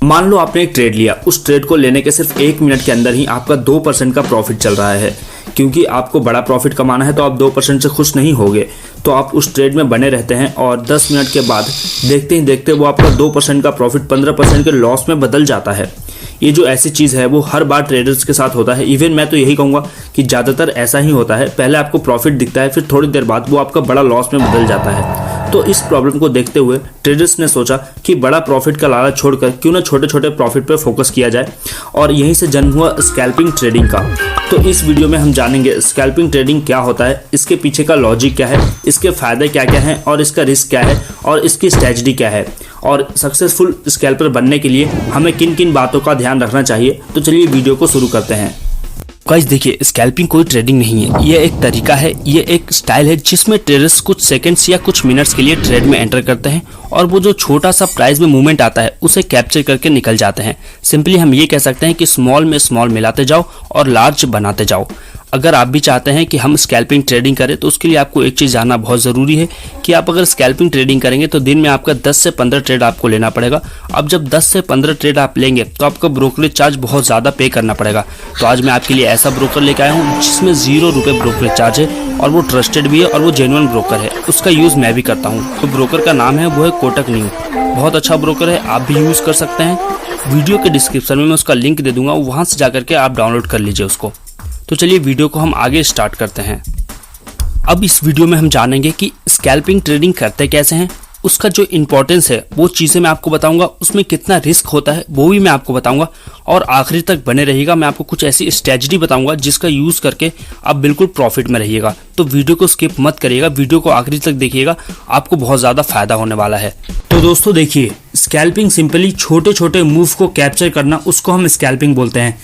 मान लो आपने एक ट्रेड लिया, उस ट्रेड को लेने के सिर्फ 1 मिनट के अंदर ही आपका 2% का प्रॉफिट चल रहा है। क्योंकि आपको बड़ा प्रॉफिट कमाना है तो आप 2% से खुश नहीं होगे, तो आप उस ट्रेड में बने रहते हैं और 10 मिनट के बाद देखते ही देखते वो आपका 2% का प्रॉफिट 15% के लॉस में बदल जाता है। ये जो ऐसी चीज़ है वो हर बार ट्रेडर्स के साथ होता है। इवन मैं तो यही कहूँगा कि ज़्यादातर ऐसा ही होता है। पहले आपको प्रॉफिट दिखता है, फिर थोड़ी देर बाद वो आपका बड़ा लॉस में बदल जाता है। तो इस प्रॉब्लम को देखते हुए ट्रेडर्स ने सोचा कि बड़ा प्रॉफिट का लालच छोड़कर क्यों ना छोटे छोटे प्रॉफिट पर फोकस किया जाए, और यहीं से जन्म हुआ स्कैल्पिंग ट्रेडिंग का। तो इस वीडियो में हम जानेंगे स्कैल्पिंग ट्रेडिंग क्या होता है, इसके पीछे का लॉजिक क्या है, इसके फायदे क्या क्या हैं और इसका रिस्क क्या है और इसकी स्ट्रेटजी क्या है, और सक्सेसफुल स्कैल्पर बनने के लिए हमें किन किन बातों का ध्यान रखना चाहिए। तो चलिए वीडियो को शुरू करते हैं। गाइस देखिए, स्कैल्पिंग कोई ट्रेडिंग नहीं है, ये एक तरीका है, ये एक स्टाइल है जिसमें ट्रेडर्स कुछ सेकंड्स या कुछ मिनट्स के लिए ट्रेड में एंटर करते हैं और वो जो छोटा सा प्राइस में मूवमेंट आता है उसे कैप्चर करके निकल जाते हैं। सिंपली हम ये कह सकते हैं कि स्मॉल में स्मॉल मिलाते जाओ और लार्ज बनाते जाओ। अगर आप भी चाहते हैं कि हम स्कैल्पिंग ट्रेडिंग करें तो उसके लिए आपको एक चीज़ जानना बहुत ज़रूरी है कि आप अगर स्कैल्पिंग ट्रेडिंग करेंगे तो दिन में आपका 10 से 15 ट्रेड आपको लेना पड़ेगा। अब जब 10 से 15 ट्रेड आप लेंगे तो आपका ब्रोकरेज चार्ज बहुत ज़्यादा पे करना पड़ेगा। तो आज मैं आपके लिए ऐसा ब्रोकर लेकर आया हूँ जिसमें 0 रुपये ब्रोकरेज चार्ज है और वो ट्रस्टेड भी है और वो जेन्युइन ब्रोकर है। उसका यूज़ मैं भी करता हूँ। तो ब्रोकर का नाम है वो है कोटक न्यू। बहुत अच्छा ब्रोकर है, आप भी यूज़ कर सकते हैं। वीडियो के डिस्क्रिप्शन में मैं उसका लिंक दे दूँगा, वहाँ से जा करके आप डाउनलोड कर लीजिए उसको। तो चलिए वीडियो को हम आगे स्टार्ट करते हैं। अब इस वीडियो में हम जानेंगे कि स्कैल्पिंग ट्रेडिंग करते कैसे हैं, उसका जो इम्पोर्टेंस है वो चीज़ें मैं आपको बताऊंगा, उसमें कितना रिस्क होता है वो भी मैं आपको बताऊंगा, और आखिरी तक बने रहिएगा। मैं आपको कुछ ऐसी स्ट्रेटजी बताऊंगा जिसका यूज़ करके आप बिल्कुल प्रॉफिट में रहिएगा। तो वीडियो को स्किप मत करिएगा, वीडियो को आखिरी तक देखिएगा, आपको बहुत ज़्यादा फायदा होने वाला है। तो दोस्तों देखिए, स्कैल्पिंग सिंपली छोटे छोटे मूव को कैप्चर करना, उसको हम स्कैल्पिंग बोलते हैं।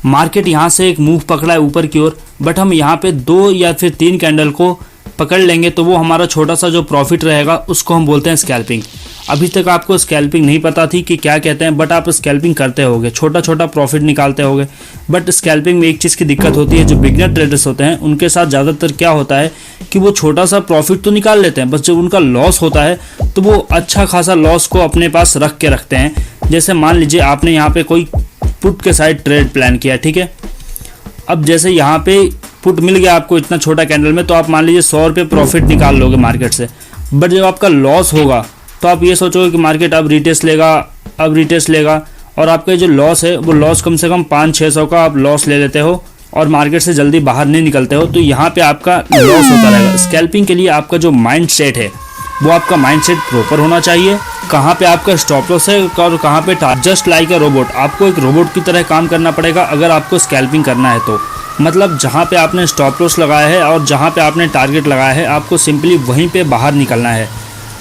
मार्केट यहाँ से एक मूव पकड़ा है ऊपर की ओर, बट हम यहाँ पे 2 या फिर 3 कैंडल को पकड़ लेंगे तो वो हमारा छोटा सा जो प्रॉफिट रहेगा उसको हम बोलते हैं स्कैल्पिंग। अभी तक आपको स्कैल्पिंग नहीं पता थी कि क्या कहते हैं, बट आप स्कैल्पिंग करते होगे, छोटा छोटा प्रॉफिट निकालते होगे। बट स्कैल्पिंग में एक चीज़ की दिक्कत होती है, जो बिगनर ट्रेडर्स होते हैं उनके साथ ज़्यादातर क्या होता है कि वो छोटा सा प्रॉफिट तो निकाल लेते हैं, बस जब उनका लॉस होता है तो वो अच्छा खासा लॉस को अपने पास रख के रखते हैं। जैसे मान लीजिए आपने यहाँ पे कोई पुट के साइड ट्रेड प्लान किया, ठीक है। अब जैसे यहाँ पे पुट मिल गया आपको इतना छोटा कैंडल में, तो आप मान लीजिए 100 रुपये प्रॉफिट निकाल लोगे मार्केट से। बट जब आपका लॉस होगा तो आप ये सोचोगे कि मार्केट अब रिटेस्ट लेगा, और आपका जो लॉस है वो लॉस कम से कम 500-600 का आप लॉस ले लेते हो और मार्केट से जल्दी बाहर नहीं निकलते हो। तो यहाँ पे आपका लॉस होता रहेगा। स्कैल्पिंग के लिए आपका जो माइंड सेट है वो आपका माइंडसेट प्रॉपर होना चाहिए। कहाँ पे आपका स्टॉप लॉस है और कहाँ पे जस्ट लाइक अ रोबोट, आपको एक रोबोट की तरह काम करना पड़ेगा अगर आपको स्कैल्पिंग करना है तो। मतलब जहाँ पे आपने स्टॉप लॉस लगाया है और जहाँ पे आपने टारगेट लगाया है, आपको सिंपली वहीं पे बाहर निकलना है।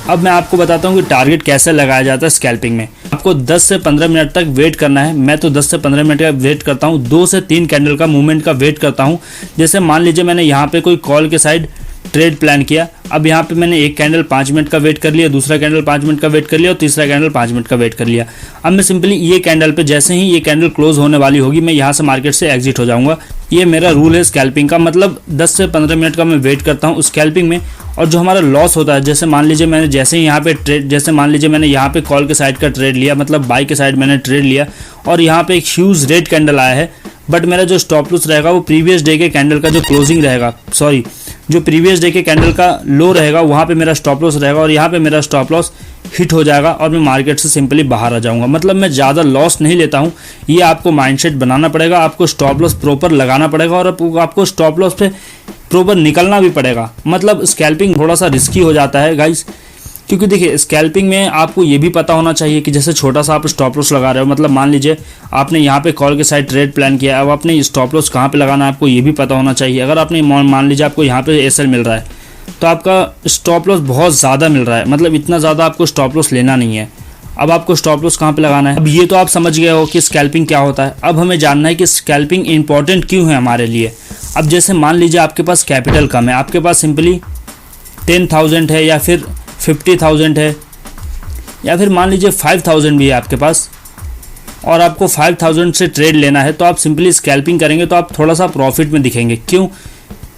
अब मैं आपको बताता हूँ कि टारगेट कैसे लगाया जाता है स्कैल्पिंग में। आपको 10 से 15 मिनट तक वेट करना है। मैं तो 10 से 15 मिनट का वेट करता हूँ, 2 से 3 कैंडल का मूवमेंट का वेट करता हूँ। जैसे मान लीजिए मैंने यहाँ पे कोई कॉल के साइड ट्रेड प्लान किया, अब यहाँ पे मैंने एक कैंडल 5 मिनट का वेट कर लिया, दूसरा कैंडल 5 मिनट का वेट कर लिया और तीसरा कैंडल 5 मिनट का वेट कर लिया। अब मैं सिंपली ये कैंडल पे जैसे ही ये कैंडल क्लोज होने वाली होगी, मैं यहाँ से मार्केट से एग्जिट हो जाऊंगा। ये मेरा रूल है स्कैल्पिंग का। मतलब 10 से 15 मिनट का मैं वेट करता हूँ स्कैल्पिंग में। और जो हमारा लॉस होता है, जैसे मान लीजिए मैंने जैसे ही यहाँ पे ट्रेड, जैसे मान लीजिए मैंने यहाँ पे कॉल के साइड का ट्रेड लिया, मतलब बाई के साइड मैंने ट्रेड लिया और यहाँ पे एक ह्यूज रेड कैंडल आया है, बट मेरा जो स्टॉप लॉस रहेगा वो प्रीवियस डे के कैंडल का जो क्लोजिंग रहेगा, जो प्रीवियस डे के कैंडल का लो रहेगा वहाँ पे मेरा स्टॉप लॉस रहेगा और यहाँ पे मेरा स्टॉप लॉस हिट हो जाएगा और मैं मार्केट से सिंपली बाहर आ जाऊंगा। मतलब मैं ज़्यादा लॉस नहीं लेता हूँ। ये आपको माइंडसेट बनाना पड़ेगा, आपको स्टॉप लॉस प्रॉपर लगाना पड़ेगा और आपको स्टॉप लॉस पे प्रॉपर निकलना भी पड़ेगा। मतलब स्कैल्पिंग थोड़ा सा रिस्की हो जाता है गाइस, क्योंकि देखिए स्कैल्पिंग में आपको ये भी पता होना चाहिए कि जैसे छोटा सा आप स्टॉप लॉस लगा रहे हो, मतलब मान लीजिए आपने यहाँ पे कॉल के साइड ट्रेड प्लान किया, अब आपने स्टॉप लॉस कहाँ पे लगाना है आपको ये भी पता होना चाहिए। अगर आपने मान लीजिए आपको यहाँ पे एसएल मिल रहा है तो आपका स्टॉप लॉस बहुत ज़्यादा मिल रहा है, मतलब इतना ज़्यादा आपको स्टॉप लॉस लेना नहीं है। अब आपको स्टॉप लॉस कहाँ पे लगाना है। अब ये तो आप समझ गए हो कि स्कैल्पिंग क्या होता है। अब हमें जानना है कि स्कैल्पिंग इंपॉर्टेंट क्यों है हमारे लिए। अब जैसे मान लीजिए आपके पास कैपिटल कम है, आपके पास सिंपली 10,000 है या फिर 50,000 है या फिर मान लीजिए 5,000 भी है आपके पास, और आपको 5,000 से ट्रेड लेना है, तो आप सिंपली स्कैल्पिंग करेंगे तो आप थोड़ा सा प्रॉफिट में दिखेंगे। क्यों?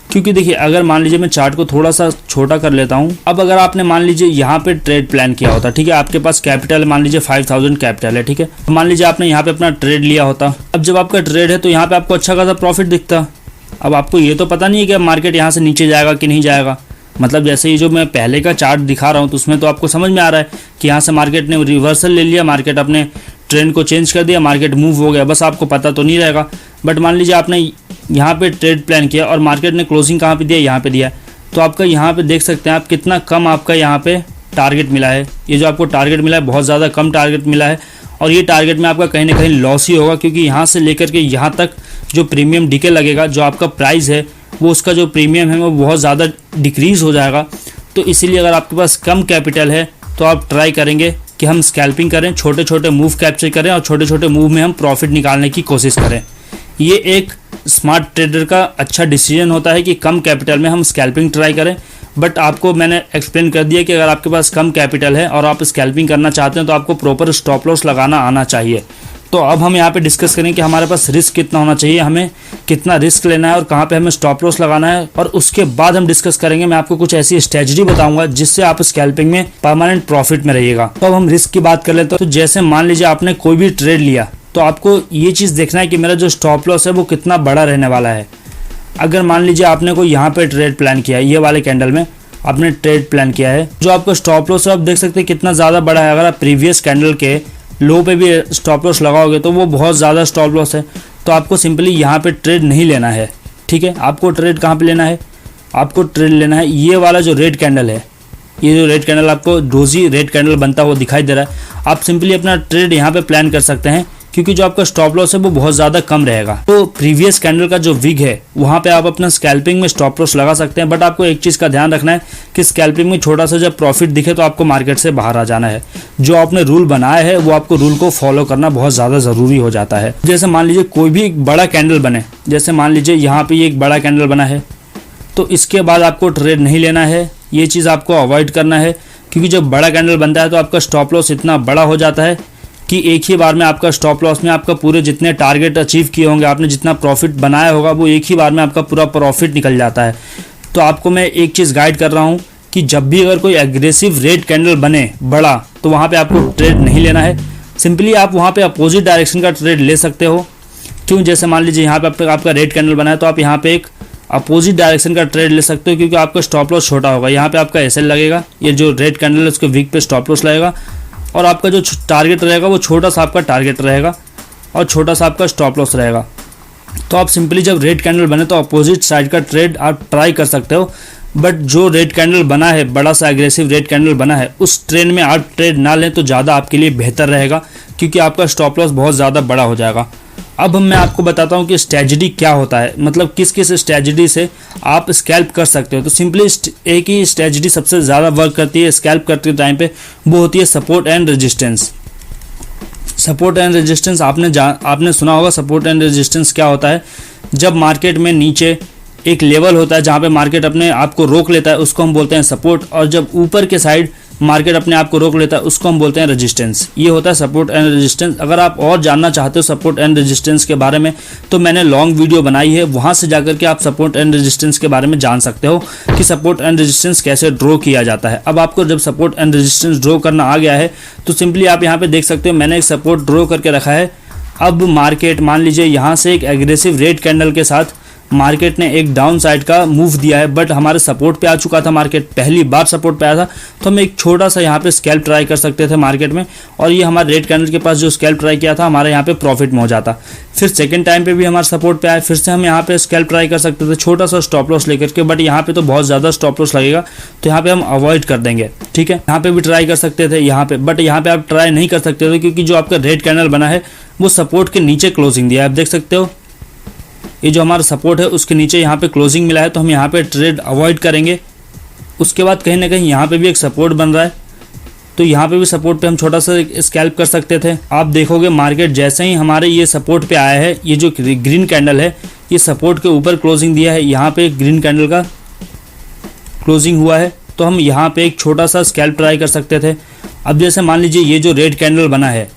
क्योंकि देखिए अगर मान लीजिए मैं चार्ट को थोड़ा सा छोटा कर लेता हूँ। अब अगर आपने मान लीजिए यहाँ पे ट्रेड प्लान किया होता, ठीक है, आपके पास कैपिटल मान लीजिए 5000 कैपिटल है, ठीक है, तो मान लीजिए आपने यहाँ पे अपना ट्रेड लिया होता। अब जब आपका ट्रेड है तो यहाँ पे आपको अच्छा खासा प्रॉफिट दिखता। अब आपको ये तो पता नहीं है कि मार्केट यहाँ से नीचे जाएगा कि नहीं जाएगा। मतलब जैसे ये जो मैं पहले का चार्ट दिखा रहा हूँ तो उसमें तो आपको समझ में आ रहा है कि यहाँ से मार्केट ने रिवर्सल ले लिया, मार्केट अपने ट्रेंड को चेंज कर दिया, मार्केट मूव हो गया, बस आपको पता तो नहीं रहेगा। बट मान लीजिए आपने यहाँ पे ट्रेड प्लान किया और मार्केट ने क्लोजिंग कहाँ पे दिया, यहाँ पे दिया, तो आपका यहाँ पे देख सकते हैं आप कितना कम आपका यहाँ पे टारगेट मिला है। ये जो आपको टारगेट मिला है बहुत ज़्यादा कम टारगेट मिला है और ये टारगेट में आपका कहीं ना कहीं लॉस ही होगा, क्योंकि यहाँ से लेकर के यहाँ तक जो प्रीमियम डीके लगेगा, जो आपका प्राइस है वो उसका जो प्रीमियम है वो बहुत ज़्यादा डिक्रीज़ हो जाएगा। तो इसीलिए अगर आपके पास कम कैपिटल है तो आप ट्राई करेंगे कि हम स्कैल्पिंग करें, छोटे छोटे मूव कैप्चर करें और छोटे छोटे मूव में हम प्रॉफिट निकालने की कोशिश करें। ये एक स्मार्ट ट्रेडर का अच्छा डिसीजन होता है कि कम कैपिटल में हम स्कैल्पिंग ट्राई करें। बट आपको मैंने एक्सप्लेन कर दिया कि अगर आपके पास कम कैपिटल है और आप स्कैल्पिंग करना चाहते हैं तो आपको प्रॉपर स्टॉप लॉस लगाना आना चाहिए। तो अब हम यहाँ पे डिस्कस करें कि हमारे पास रिस्क कितना होना चाहिए, हमें कितना रिस्क लेना है और कहाँ पे हमें स्टॉप लॉस लगाना है, और उसके बाद हम डिस्कस करेंगे, मैं आपको कुछ ऐसी स्ट्रेटजी बताऊंगा जिससे आप स्कैल्पिंग में परमानेंट प्रॉफिट में रहिएगा। तो अब हम रिस्क की बात कर लेते हैं। तो जैसे मान लीजिए आपने कोई भी ट्रेड लिया तो आपको ये चीज़ देखना है कि मेरा जो स्टॉप लॉस है वो कितना बड़ा रहने वाला है। अगर मान लीजिए आपने कोई यहाँ पे ट्रेड प्लान किया है, ये वाले कैंडल में आपने ट्रेड प्लान किया है, जो आपका स्टॉप लॉस है आप देख सकते हैं कितना ज़्यादा बड़ा है। अगर आप प्रीवियस कैंडल के लो पे भी स्टॉप लॉस लगाओगे तो वो बहुत ज़्यादा स्टॉप लॉस है। तो आपको सिंपली यहाँ पे ट्रेड नहीं लेना है, ठीक है। आपको ट्रेड कहाँ पे लेना है, आपको ट्रेड लेना है ये वाला जो रेड कैंडल है, ये जो रेड कैंडल आपको रोजी रेड कैंडल बनता हुआ दिखाई दे रहा है। आप सिंपली अपना ट्रेड यहाँ पे प्लान कर सकते हैं, क्योंकि जो आपका स्टॉप लॉस है वो बहुत ज़्यादा कम रहेगा। तो प्रीवियस कैंडल का जो विग है वहाँ पे आप अपना स्कैल्पिंग में स्टॉप लॉस लगा सकते हैं। बट आपको एक चीज़ का ध्यान रखना है कि स्कैल्पिंग में छोटा सा जब प्रॉफिट दिखे तो आपको मार्केट से बाहर आ जाना है। जो आपने रूल बनाया है वो आपको रूल को फॉलो करना बहुत ज़्यादा ज़रूरी हो जाता है। जैसे मान लीजिए कोई भी एक बड़ा कैंडल बने, जैसे मान लीजिए यहाँ पर एक बड़ा कैंडल बना है, तो इसके बाद आपको ट्रेड नहीं लेना है, ये चीज़ आपको अवॉइड करना है। क्योंकि जब बड़ा कैंडल बनता है तो आपका स्टॉप लॉस इतना बड़ा हो जाता है कि एक ही बार में आपका स्टॉप लॉस में आपका पूरे जितने टारगेट अचीव किए होंगे, आपने जितना प्रॉफिट बनाया होगा वो एक ही बार में आपका पूरा प्रॉफिट निकल जाता है। तो आपको मैं एक चीज़ गाइड कर रहा हूँ कि जब भी अगर कोई एग्रेसिव रेड कैंडल बने बड़ा, तो वहाँ पे आपको ट्रेड नहीं लेना है। सिंपली आप वहाँ पे अपोजिट डायरेक्शन का ट्रेड ले सकते हो। क्यों, जैसे मान लीजिए यहाँ पे आपका रेड कैंडल बना है तो आप यहाँ पे एक अपोजिट डायरेक्शन का ट्रेड ले सकते हो, क्योंकि आपका स्टॉप लॉस छोटा होगा। यहाँ पे आपका एसएल लगेगा, ये जो रेड कैंडल है उसके वीक पे स्टॉप लॉस लगेगा और आपका जो टारगेट रहेगा वो छोटा सा आपका टारगेट रहेगा और छोटा सा आपका स्टॉप लॉस रहेगा। तो आप सिंपली जब रेड कैंडल बने तो अपोजिट साइड का ट्रेड आप ट्राई कर सकते हो। बट जो रेड कैंडल बना है, बड़ा सा एग्रेसिव रेड कैंडल बना है, उस ट्रेड में आप ट्रेड ना लें तो ज़्यादा आपके लिए बेहतर रहेगा, क्योंकि आपका स्टॉप लॉस बहुत ज़्यादा बड़ा हो जाएगा। अब मैं आपको बताता हूँ कि स्ट्रेटजी क्या होता है, मतलब किस किस स्ट्रेटजी से आप स्कैल्प कर सकते हो। तो सिंपली एक ही स्ट्रेटजी सबसे ज़्यादा वर्क करती है स्कैल्प करते टाइम पे, वो होती है support and resistance. Support and resistance आपने सुना होगा। सपोर्ट एंड रेजिस्टेंस क्या होता है, जब मार्केट में नीचे एक लेवल होता है जहाँ पे मार्केट अपने आप को रोक लेता है, उसको हम बोलते हैं सपोर्ट, और जब ऊपर के साइड मार्केट अपने आप को रोक लेता है उसको हम बोलते हैं रेजिस्टेंस। ये होता है सपोर्ट एंड रेजिस्टेंस। अगर आप और जानना चाहते हो सपोर्ट एंड रेजिस्टेंस के बारे में तो मैंने लॉन्ग वीडियो बनाई है, वहाँ से जाकर के आप सपोर्ट एंड रेजिस्टेंस के बारे में जान सकते हो कि सपोर्ट एंड रेजिस्टेंस कैसे ड्रॉ किया जाता है। अब आपको जब सपोर्ट एंड रेजिस्टेंस ड्रॉ करना आ गया है तो सिंपली आप यहाँ पे देख सकते हो मैंने एक सपोर्ट ड्रॉ करके रखा है। अब मार्केट मान लीजिए यहाँ से एक एग्रेसिव रेड कैंडल के साथ मार्केट ने एक डाउन साइड का मूव दिया है, बट हमारे सपोर्ट पे आ चुका था, मार्केट पहली बार सपोर्ट पे आया था, तो हम एक छोटा सा यहाँ पे स्कैल्प ट्राई कर सकते थे मार्केट में, और ये हमारे रेड कैंडल के पास जो स्कैल्प ट्राई किया था हमारे यहाँ पे प्रॉफिट में हो जाता। फिर सेकंड टाइम पे भी हमारे सपोर्ट पे आया, फिर से हम यहाँ पे स्कैल्प ट्राई कर सकते थे छोटा सा स्टॉप लॉस लेकर के, बट यहाँ पे तो बहुत ज़्यादा स्टॉप लॉस लगेगा तो यहाँ पे हम अवॉइड कर देंगे, ठीक है। यहाँ पे भी ट्राई कर सकते थे यहाँ पे, बट यहाँ पे आप ट्राई नहीं कर सकते थे क्योंकि जो आपका रेड कैंडल बना है वो सपोर्ट के नीचे क्लोजिंग दिया है। आप देख सकते हो ये जो हमारा सपोर्ट है उसके नीचे यहाँ पे क्लोजिंग मिला है, तो हम यहाँ पे ट्रेड अवॉइड करेंगे। उसके बाद कहीं ना कहीं यहाँ पे भी एक सपोर्ट बन रहा है, तो यहाँ पे भी सपोर्ट पे हम छोटा सा स्कैल्प कर सकते थे। आप देखोगे मार्केट जैसे ही हमारे ये सपोर्ट पे आया है, ये जो ग्रीन कैंडल है ये सपोर्ट के ऊपर क्लोजिंग दिया है, यहाँ पे ग्रीन कैंडल का क्लोजिंग हुआ है, तो हम यहाँ पे एक छोटा सा स्कैल्प ट्राई कर सकते थे। अब जैसे मान लीजिए ये जो रेड कैंडल बना है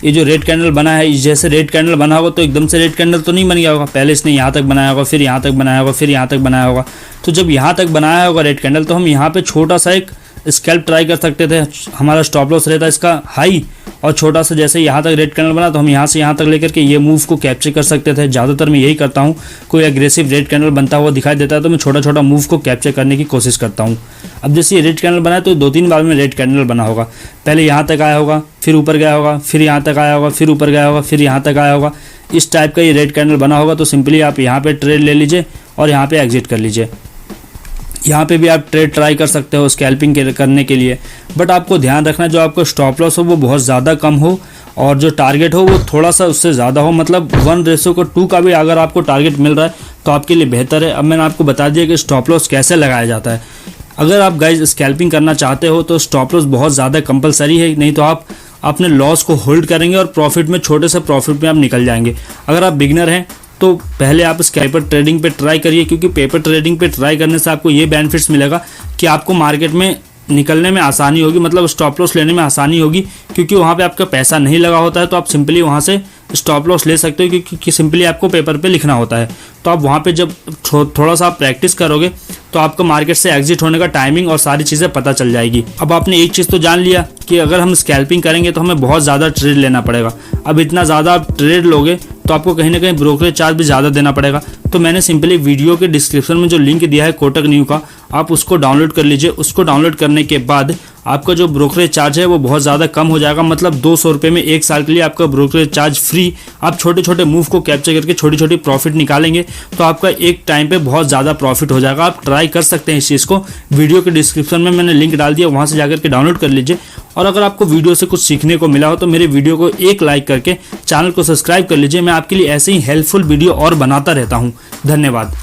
ये जो रेड कैंडल बना है, जैसे रेड कैंडल बना होगा तो एकदम से रेड कैंडल तो नहीं बन गया होगा, पहले इसने यहाँ तक बनाया होगा, फिर यहाँ तक बनाया होगा, फिर यहाँ तक बनाया होगा। तो जब यहाँ तक बनाया होगा रेड कैंडल, तो हम यहाँ पे छोटा सा एक स्कैल्प ट्राई कर सकते थे। हमारा स्टॉप लॉस रहता है इसका हाई, और छोटा सा जैसे यहाँ तक रेड कैंडल बना तो हम यहाँ से यहाँ तक लेकर के ये मूव को कैप्चर कर सकते थे। ज़्यादातर मैं यही करता हूँ, कोई एग्रेसिव रेड कैंडल बनता हुआ दिखाई देता है तो मैं छोटा छोटा मूव को कैप्चर करने की कोशिश करता हूँ। अब जैसे ये रेड कैंडल बना है तो 2-3 बार में रेड कैंडल बना होगा, पहले यहाँ तक आया होगा, फिर ऊपर गया होगा, फिर यहाँ तक आया होगा, फिर ऊपर गया होगा, फिर यहाँ तक आया होगा। इस टाइप का ये रेड कैंडल बना होगा तो सिंपली आप यहाँ पे ट्रेड ले लीजिए और यहाँ पे एग्जिट कर लीजिए। यहाँ पे भी आप ट्रेड ट्राई कर सकते हो स्कैल्पिंग करने के लिए, बट आपको ध्यान रखना जो आपका स्टॉप लॉस हो वो बहुत ज़्यादा कम हो और जो टारगेट हो वो थोड़ा सा उससे ज़्यादा हो, मतलब 1:2 का भी अगर आपको टारगेट मिल रहा है तो आपके लिए बेहतर है। अब मैंने आपको बता दिया कि स्टॉप लॉस कैसे लगाया जाता है। अगर आप गाइज स्कैल्पिंग करना चाहते हो तो स्टॉप लॉस बहुत ज़्यादा कंपलसरी है, नहीं तो आप अपने लॉस को होल्ड करेंगे और प्रॉफिट में, छोटे से प्रॉफिट में आप निकल जाएंगे। अगर आप बिगिनर हैं तो पहले आप पेपर ट्रेडिंग पे ट्राई करिए, क्योंकि पेपर ट्रेडिंग पे ट्राई करने से आपको ये बेनिफिट्स मिलेगा कि आपको मार्केट में निकलने में आसानी होगी, मतलब स्टॉप लॉस लेने में आसानी होगी, क्योंकि वहाँ पे आपका पैसा नहीं लगा होता है तो आप सिंपली वहाँ से स्टॉप लॉस ले सकते हो, क्योंकि सिंपली आपको पेपर पे लिखना होता है। तो आप वहाँ पे जब थोड़ा सा आप प्रैक्टिस करोगे तो आपको मार्केट से एग्जिट होने का टाइमिंग और सारी चीज़ें पता चल जाएगी। अब आपने एक चीज़ तो जान लिया कि अगर हम स्कैल्पिंग करेंगे तो हमें बहुत ज़्यादा ट्रेड लेना पड़ेगा। अब इतना ज़्यादा आप ट्रेड लोगे तो आपको कहीं ना कहीं ब्रोकरेज चार्ज भी ज़्यादा देना पड़ेगा। तो मैंने सिंपली वीडियो के डिस्क्रिप्शन में जो लिंक दिया है कोटक न्यू का, आप उसको डाउनलोड कर लीजिए। उसको डाउनलोड करने के बाद आपका जो ब्रोकरेज चार्ज है वो बहुत ज़्यादा कम हो जाएगा, मतलब 200 रुपये में 1 साल के लिए आपका ब्रोकरेज चार्ज फ्री। आप छोटे छोटे मूव को कैप्चर करके छोटी छोटी प्रॉफिट निकालेंगे तो आपका एक टाइम पे बहुत ज़्यादा प्रॉफिट हो जाएगा। आप ट्राई कर सकते हैं इस चीज़ को, वीडियो के डिस्क्रिप्शन में मैंने लिंक डाल दिया, वहाँ से जाकर के डाउनलोड कर लीजिए। और अगर आपको वीडियो से कुछ सीखने को मिला हो तो मेरे वीडियो को एक लाइक करके चैनल को सब्सक्राइब कर लीजिए। मैं आपके लिए ऐसे ही हेल्पफुल वीडियो और बनाता रहता हूँ। धन्यवाद।